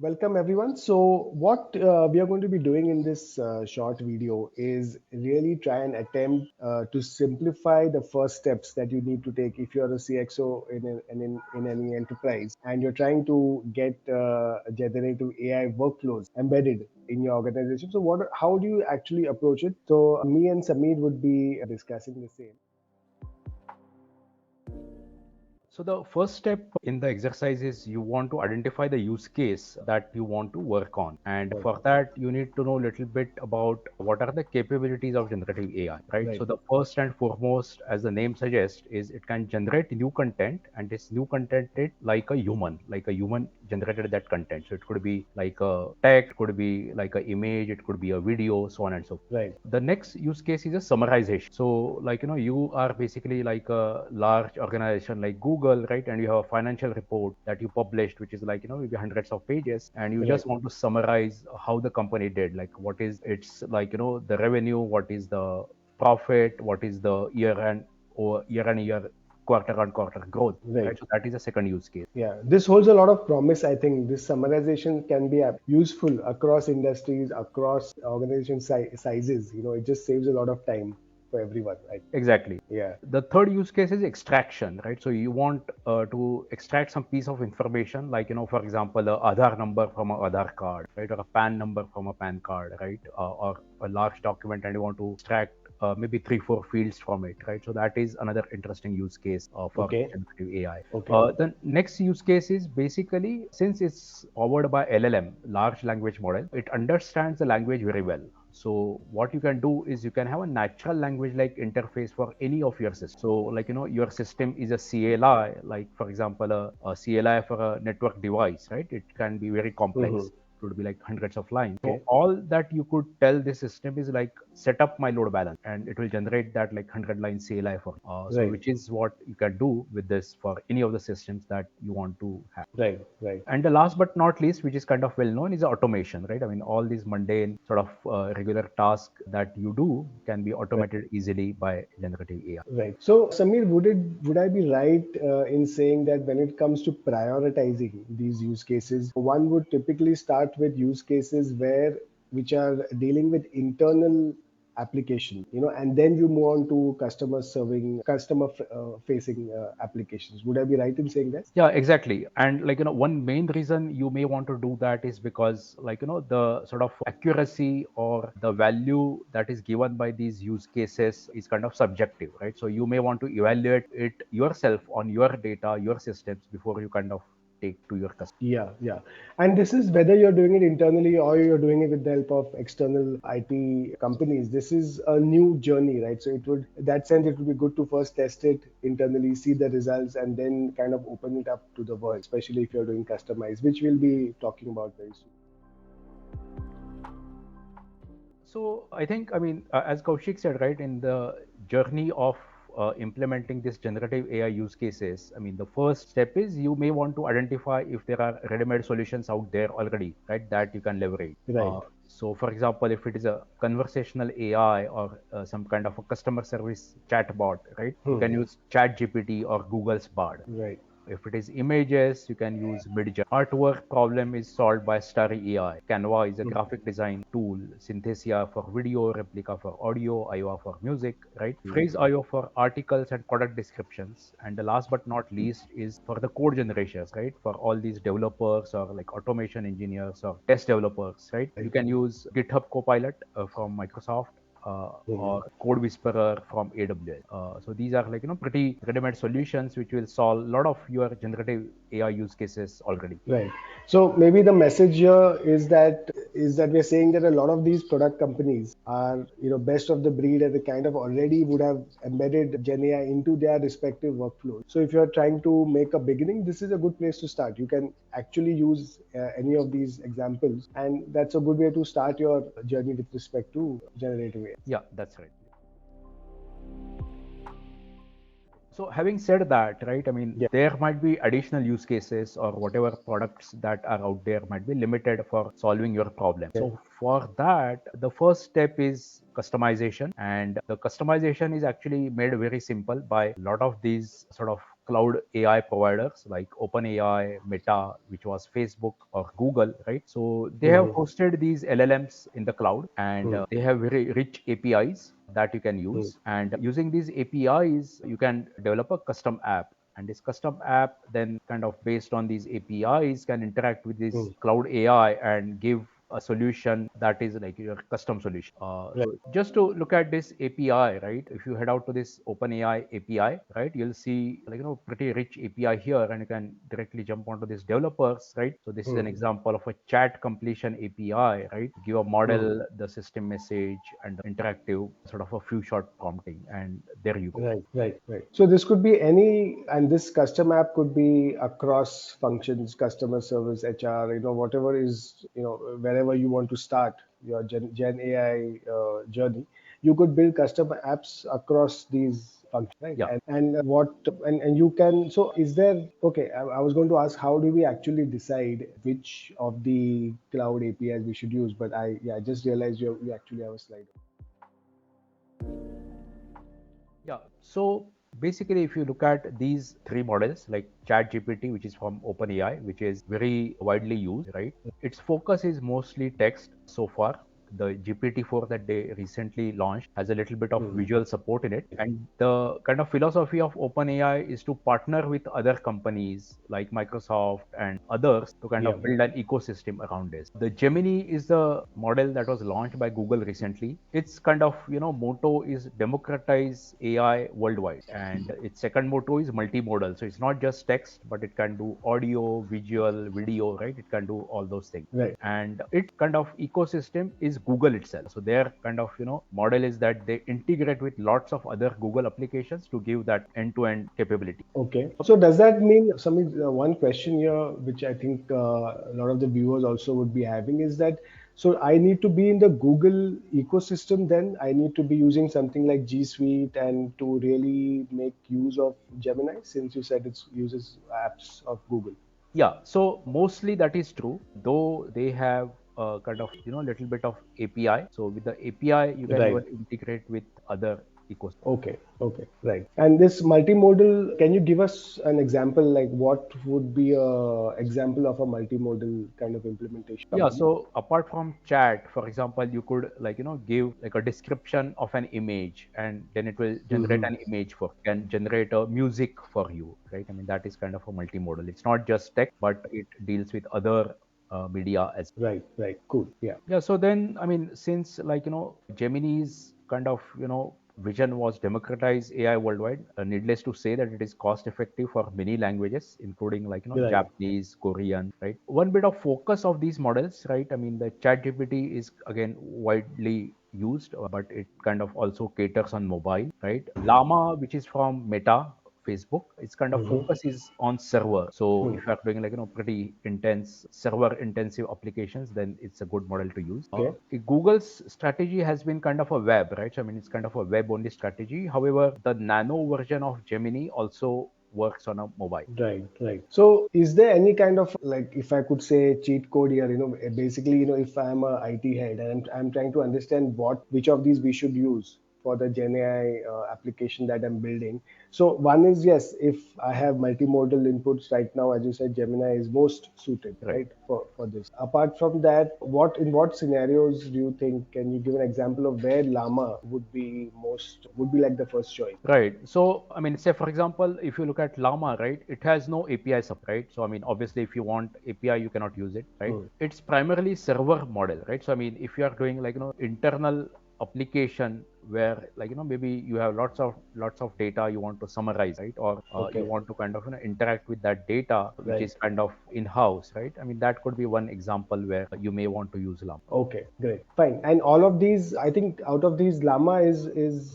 Welcome everyone. So what we are going to be doing in this short video is really try and attempt to simplify the first steps that you need to take if you're a CXO in any enterprise and you're trying to get generative AI workflows embedded in your organization. So how do you actually approach it? So me and Sameer would be discussing the same. So the first step in the exercise is you want to identify the use case that you want to work on. And Right. for that, you need to know a little bit about what are the capabilities of generative AI, right? Right. So the first and foremost, as the name suggests, is it can generate new content, and this new content is like a human generated that content. So it could be like a text, could be like an image, it could be a video, so on and so forth. Right. The next use case is a summarization. So you are basically like a large organization like Google, right? And you have a financial report that you published, which is like maybe hundreds of pages, and you Right. just want to summarize how the company did, like what is its the revenue, what is the profit, what is the year and or year and year, quarter on quarter growth, Right. right? So that is a second use case. Yeah, this holds a lot of promise. I think this summarization can be useful across industries, across organization sizes. It just saves a lot of time for everyone, right? Exactly. Yeah, The third use case is extraction, right? So you want to extract some piece of information, like for example, a Aadhaar number from a Aadhaar card, right, or a PAN number from a PAN card, right, or a large document, and you want to extract maybe 3-4 fields from it, right? So that is another interesting use case for okay, generative AI. okay, The next use case is basically, since it's powered by LLM, large language model, it understands the language very well. So what you can do is you can have a natural language like interface for any of your systems. So your system is a CLI, like for example a CLI for a network device, right? It can be very mm-hmm. complex. It would be like hundreds of lines. So Okay, all that you could tell this system is like set up my load balance, and it will generate that like 100-line CLI for you. So right, which is what you can do with this for any of the systems that you want to have. right, right, And the last but not least, which is kind of well known, is automation, right? I mean, all these mundane sort of regular tasks that you do can be right. automated easily by generative AI. Right. So, Samir, would I be right in saying that when it comes to prioritizing these use cases, one would typically start with use cases which are dealing with internal application, and then you move on to customer facing applications. Would I be right in saying that? Yeah, exactly. And one main reason you may want to do that is because the sort of accuracy or the value that is given by these use cases is kind of subjective, right? So you may want to evaluate it yourself on your data, your systems before you kind of take to your customer. Yeah, yeah. And this is whether you're doing it internally or you're doing it with the help of external IT companies. This is a new journey, right? So in that sense, it would be good to first test it internally, see the results, and then kind of open it up to the world, especially if you're doing customized, which we'll be talking about very soon. So I think, I mean, as Kaushik said, right, in the journey of implementing this generative AI use cases, I mean, the first step is you may want to identify if there are ready-made solutions out there already, right, that you can leverage. Right, So, for example, if it is a conversational AI or some kind of a customer service chatbot, right, you hmm. can use ChatGPT or Google's Bard. Right, If it is images, you can use Midjourney. Artwork problem is solved by Starry AI. Canva is a hmm. graphic design tool. Synthesia for video, Replica for audio, IO for music, right? Hmm. Phrase IO for articles and product descriptions. And the last but not least is for the code generations, right? For all these developers or like automation engineers or test developers, right? You Right. can use GitHub Copilot from Microsoft, Hmm. or Code Whisperer from AWS. So these are like pretty ready-made solutions which will solve a lot of your generative AI use cases already. Right. So maybe the message here is that we're saying that a lot of these product companies are, best of the breed, and they kind of already would have embedded Gen AI into their respective workflows. So if you're trying to make a beginning, this is a good place to start. You can actually use any of these examples, and that's a good way to start your journey with respect to generative AI. Yeah, that's right. So having said that, right, I mean, Yeah. there might be additional use cases or whatever products that are out there might be limited for solving your problem. Okay. So for that, the first step is customization, and the customization is actually made very simple by a lot of these sort of cloud AI providers like OpenAI, Meta, which was Facebook or Google, right? So they have Hmm. hosted these LLMs in the cloud, and Hmm. they have very rich APIs that you can Hmm. use. And using these APIs, you can develop a custom app. And this custom app then kind of based on these APIs can interact with this Hmm. cloud AI and give a solution that is like your custom solution. Right. So just to look at this API, right? If you head out to this OpenAI API, right, you'll see like pretty rich API here, and you can directly jump onto this developers, right? So this is Hmm. an example of a chat completion API, right? Give a Hmm. model the system message and interactive sort of a few shot prompting, and there you go. Right, right, right. So this could be any, and this custom app could be across functions, customer service, HR, whatever is, wherever you want to start your Gen AI journey, you could build custom apps across these functions, right? Yeah. And you can, so is there, okay, I was going to ask, how do we actually decide which of the cloud APIs we should use? But I just realized you actually have a slide. Yeah. So basically, if you look at these three models, like ChatGPT, which is from OpenAI, which is very widely used, right? Its focus is mostly text so far. The GPT-4 that they recently launched has a little bit of Hmm. visual support in it. And the kind of philosophy of OpenAI is to partner with other companies like Microsoft and others to kind Yeah, of build an ecosystem around this. The Gemini is the model that was launched by Google recently. Its kind of, motto is democratize AI worldwide. And its second motto is multimodal. So it's not just text, but it can do audio, visual, video, right? It can do all those things. right. And its kind of ecosystem is Google itself. So their kind of model is that they integrate with lots of other Google applications to give that end-to-end capability. Okay. So does that mean, Samit, one question here, which I think a lot of the viewers also would be having, is that so I need to be in the Google ecosystem then? I need to be using something like G Suite and to really make use of Gemini, since you said it uses apps of Google. Yeah, so mostly that is true, though they have a kind of little bit of API. So with the API, you can even Right. integrate with other ecosystems. Okay, okay, right. And this multimodal, can you give us an example, like what would be a example of a multimodal kind of implementation Yeah, company? so apart from chat, for example, you could give like a description of an image, and then it will generate Hmm. an image can generate a music for you, right? I mean, that is kind of a multimodal. It's not just text, but it deals with other media as Right, right, cool. Yeah. yeah. So then, I mean, since Gemini's kind of vision was democratize AI worldwide, needless to say that it is cost effective for many languages, including Right. Japanese, Korean, right? One bit of focus of these models, right? I mean, the ChatGPT is again widely used, but it kind of also caters on mobile, right? Llama, which is from Meta, Facebook, its kind of Hmm. focus is on server. So Hmm. if you are doing pretty intense server intensive applications, then it's a good model to use. Okay. Google's strategy has been kind of a web, right? So, I mean, it's kind of a web only strategy. However, the nano version of Gemini also works on a mobile. Right, right. So, is there any kind of, like, if I could say, cheat code here? Basically, if I'm a IT head and I'm trying to understand which of these we should use for the Gen AI application that I'm building. So, one is, yes, if I have multimodal inputs right now, as you said, Gemini is most suited, Right. right, for this. Apart from that, in what scenarios do you think? Can you give an example of where Llama would be like the first choice? Right. So, I mean, say for example, if you look at Llama, right, it has no API support, right? So, I mean, obviously, if you want API, you cannot use it, right? Hmm. It's primarily server model, right? So, I mean, if you are doing internal application where maybe you have lots of data you want to summarize, right? Or you Okay. want to kind of interact with that data, which Right. is kind of in-house, right? I mean, that could be one example where you may want to use Llama. Okay, great. Fine. And all of these, I think out of these, Llama is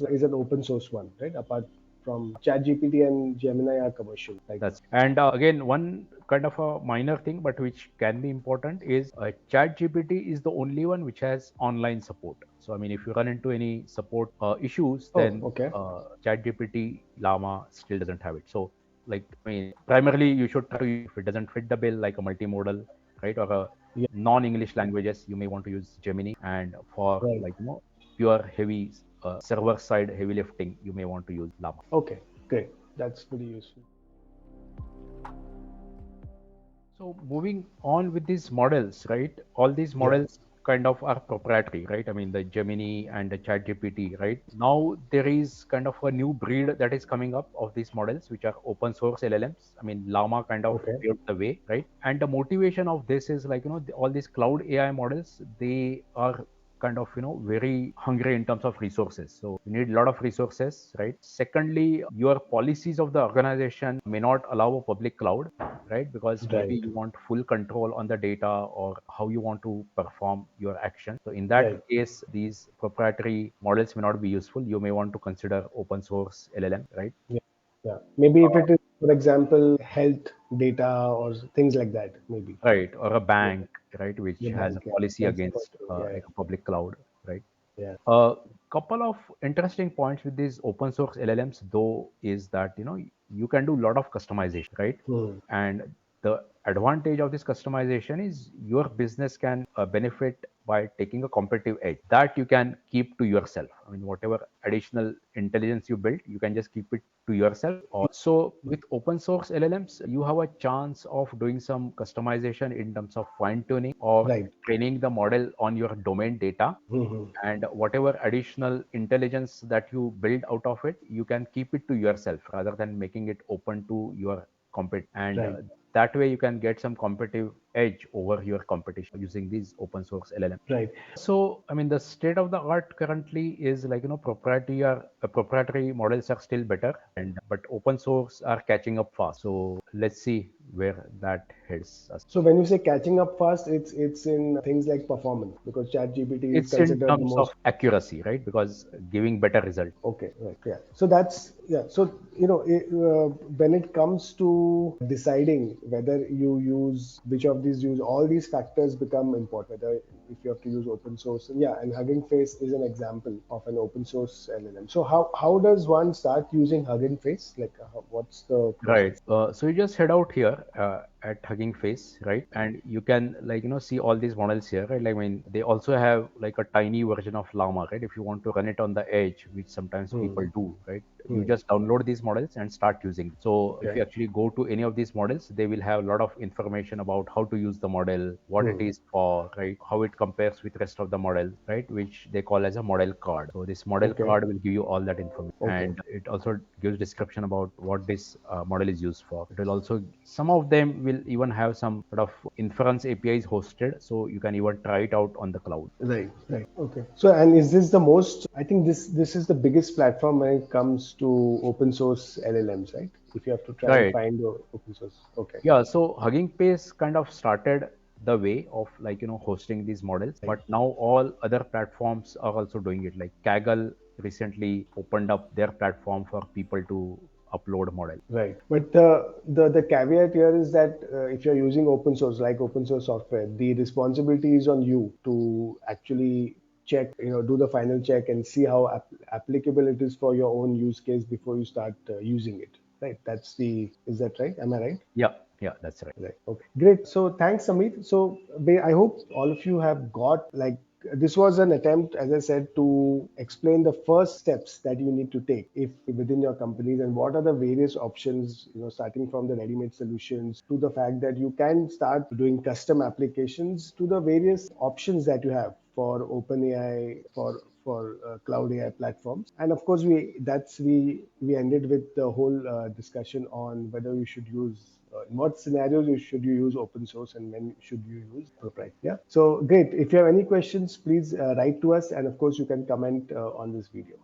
an open source one, right? Apart from ChatGPT and Gemini are commercial right now. That's and again one kind of a minor thing, but which can be important is ChatGPT is the only one which has online support. So I mean, if you run into any support issues, Oh, then okay. ChatGPT Llama still doesn't have it. So like I mean, primarily you should try to if it doesn't fit the bill like a multimodal, right, or a Yeah, non-English languages, you may want to use Gemini, and for right. pure heavy server side heavy lifting, you may want to use Llama. Okay, great. That's pretty useful. So moving on with these models, right? All these Yeah. models kind of are proprietary, right? I mean, the Gemini and the ChatGPT, right? Now there is kind of a new breed that is coming up of these models, which are open source LLMs. I mean, LLaMA kind of Okay. paved the way, right? And the motivation of this is like, all these cloud AI models, they are kind of very hungry in terms of resources, so you need a lot of resources, right? Secondly, your policies of the organization may not allow a public cloud, right? Because maybe Right. you want full control on the data or how you want to perform your action. So in that Right. case, these proprietary models may not be useful. You may want to consider open source LLM, right? Yeah. Yeah. Maybe if it is, for example, health data or things like that, maybe. Right, or a Yeah. bank, right, The which has a bank. Yeah. policy That's the point. against Yeah. like a public cloud, right? Yeah. A couple of interesting points with these open source LLMs, though, is that you can do a lot of customization, right? Hmm. And the advantage of this customization is your business can benefit by taking a competitive edge that you can keep to yourself. I mean, whatever additional intelligence you build, you can just keep it to yourself. Also, with open source LLMs, you have a chance of doing some customization in terms of fine tuning or Right. training the model on your domain data, Hmm. and whatever additional intelligence that you build out of it, you can keep it to yourself rather than making it open to your and Right. that way you can get some competitive edge over your competition using these open source LLM. Right. So, I mean, the state of the art currently is like, proprietary models are still better, and but open source are catching up fast. So let's see where that heads us. So when you say catching up fast, it's in things like performance because ChatGPT is It's in considered the terms of most. accuracy, right? Because giving better result. Okay, right. Yeah. So that's, yeah. So, when it comes to deciding whether you use which of these use, all these factors become important. Whether if you have to use open source, and yeah, and Hugging Face is an example of an open source LLM. So how does one start using Hugging Face? Like, what's the Right. process? So you just head out here at Hugging Face, right? And you can like see all these models here, right? Like, I mean, they also have like a tiny version of LLaMA, right? If you want to run it on the edge, which sometimes people Hmm. do, right? You Hmm. just download these models and start using. So if Okay. you actually go to any of these models, they will have a lot of information about how to use the model, what it Hmm. is for, right? How it compares with rest of the model, right? Which they call as a model card. So this model Okay. card will give you all that information, Okay. and it also gives description about what this model is used for. It will also, some of them will even have some sort of inference APIs hosted, so you can even try it out on the cloud. Right, right. Okay. So, and is this the most, I think this is the biggest platform when it comes to open source LLMs, right? If you have to try and Right. find the open source. Okay. Yeah, so Hugging Face kind of started the way of like hosting these models, Right. but now all other platforms are also doing it. Like Kaggle recently opened up their platform for people to upload models. Right. But the caveat here is that if you're using open source, like open source software, the responsibility is on you to actually check, do the final check and see how applicable it is for your own use case before you start using it. Right. Is that right? Am I right? Yeah, yeah, that's right. Right. Okay. Great. So thanks, Amit. So I hope all of you have got, like, this was an attempt, as I said, to explain the first steps that you need to take if within your companies, and what are the various options, starting from the ready-made solutions to the fact that you can start doing custom applications to the various options that you have for OpenAI, for cloud AI platforms. And of course, we ended with the whole discussion on whether you should use in what scenarios should you use open source and when should you use proprietary. Yeah. So great. If you have any questions, please write to us, and of course, you can comment on this video.